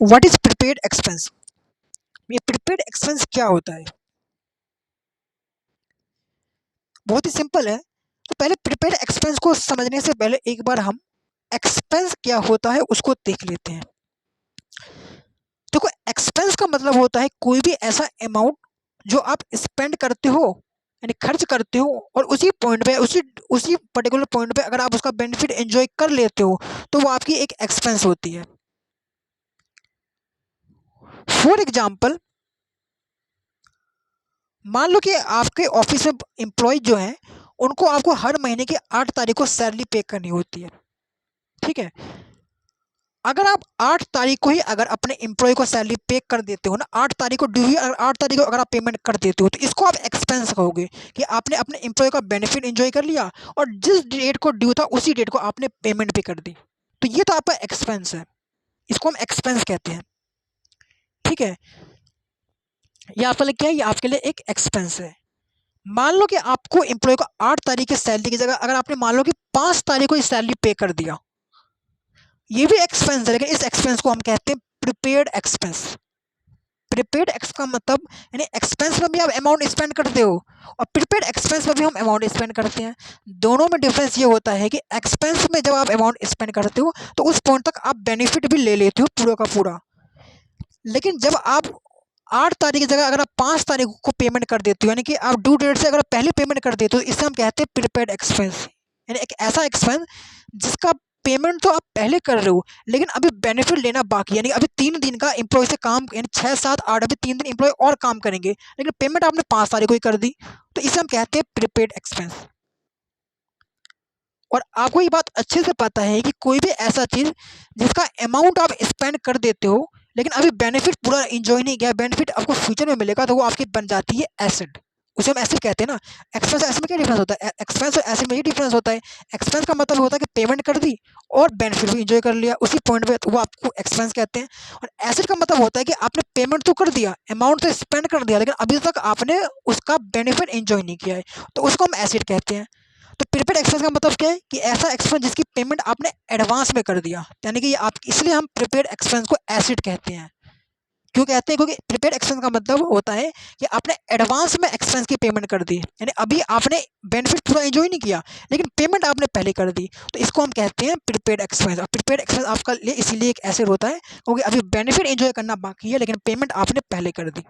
What is prepaid expense? ये prepaid expense क्या होता है? बहुत ही सिंपल है। तो पहले प्रीपेड एक्सपेंस को समझने से पहले एक बार हम एक्सपेंस क्या होता है उसको देख लेते हैं। देखो, एक्सपेंस का मतलब होता है कोई भी ऐसा अमाउंट जो आप स्पेंड करते हो, यानी खर्च करते हो, और उसी पॉइंट पे उसी पर्टिकुलर पॉइंट पे अगर आप उसका बेनिफिट एंजॉय कर लेते हो तो वो आपकी एक एक्सपेंस होती है। फॉर एग्जाम्पल, मान लो कि आपके ऑफिस में एम्प्लॉय जो हैं उनको आपको हर महीने की 8 तारीख को सैलरी पे करनी होती है। ठीक है, अगर आप 8 तारीख को ही अगर अपने एम्प्लॉय को सैलरी पे कर देते हो ना, 8 तारीख को ड्यू हुई, अगर 8 तारीख को अगर आप पेमेंट कर देते हो तो इसको आप एक्सपेंस कहोगे कि आपने अपने एम्प्लॉय का बेनिफिट एंजॉय कर लिया और जिस डेट को ड्यू था उसी डेट को आपने पेमेंट भी कर दी। तो ये तो आपका एक्सपेंस है, इसको हम एक्सपेंस कहते हैं। ठीक है, ये आपके लिए क्या है? ये आपके लिए एक एक्सपेंस है। मान लो कि आपको एम्प्लॉय को 8 तारीख की सैलरी की जगह अगर आपने मान लो कि 5 तारीख को सैलरी पे कर दिया, ये भी एक्सपेंस है, लेकिन इस एक्सपेंस को हम कहते हैं प्रीपेड एक्सपेंस। प्रीपेड एक्स का मतलब यानी एक्सपेंस में भी आप अमाउंट स्पेंड करते हो और प्रीपेड एक्सपेंस में भी हम अमाउंट स्पेंड करते हैं। दोनों में डिफरेंस ये होता है कि एक्सपेंस में जब आप अमाउंट स्पेंड करते हो तो उस पॉइंट तक आप बेनिफिट भी ले लेते हो पूरा का पूरा, लेकिन जब आप 8 तारीख की जगह अगर आप 5 तारीख को पेमेंट कर देते हो, यानी कि आप ड्यू डेट से अगर पहले पेमेंट कर देते हो, तो इसे हम कहते हैं प्रीपेड एक्सपेंस। यानी एक ऐसा एक्सपेंस जिसका पेमेंट तो आप पहले कर रहे हो लेकिन अभी बेनिफिट लेना बाकी है, यानी अभी 3 दिन का एम्प्लॉय से काम, यानी 6, 7, 8 अभी 3 दिन एम्प्लॉय और काम करेंगे, लेकिन पेमेंट आपने 5 तारीख को ही कर दी, तो इसे हम कहते हैं प्रीपेड एक्सपेंस। और आपको ये बात अच्छे से पता है कि कोई भी ऐसा चीज़ जिसका अमाउंट आप स्पेंड कर देते हो लेकिन अभी बेनिफिट पूरा एंजॉय नहीं किया, बेनिफिट आपको फ्यूचर में मिलेगा, तो वो आपकी बन जाती है एसेट। उसे हम एसेट कहते हैं ना। एक्सपेंस और एसेट में क्या डिफरेंस होता है? एक्सपेंस और एसेट में ये डिफरेंस होता है, एक्सपेंस का मतलब होता है कि पेमेंट कर दी और बेनिफिट भी एंजॉय कर लिया उसी पॉइंट पे, तो वो आपको एक्सपेंस कहते हैं। और एसेट का मतलब होता है कि आपने पेमेंट तो कर दिया, अमाउंट तो स्पेंड कर दिया, लेकिन अभी तक आपने उसका बेनिफिट एंजॉय नहीं किया है, तो उसको हम एसेट कहते हैं। तो प्रीपेड एक्सपेंस का मतलब क्या है? कि ऐसा एक्सपेंस जिसकी पेमेंट आपने एडवांस में कर दिया, यानी कि ये आप, इसलिए हम प्रीपेड एक्सपेंस को एसेट कहते हैं। क्यों कहते हैं? क्योंकि प्रीपेड एक्सपेंस का मतलब होता है कि आपने एडवांस में एक्सपेंस की पेमेंट कर दी, यानी अभी आपने बेनिफिट पूरा एंजॉय नहीं किया लेकिन पेमेंट आपने पहले कर दी, तो इसको हम कहते हैं प्रीपेड एक्सपेंस। और प्रीपेड एक्सपेंस आपका लिए इसीलिए एक एसेट होता है क्योंकि अभी बेनिफिट एंजॉय करना बाकी है लेकिन पेमेंट आपने पहले कर दी।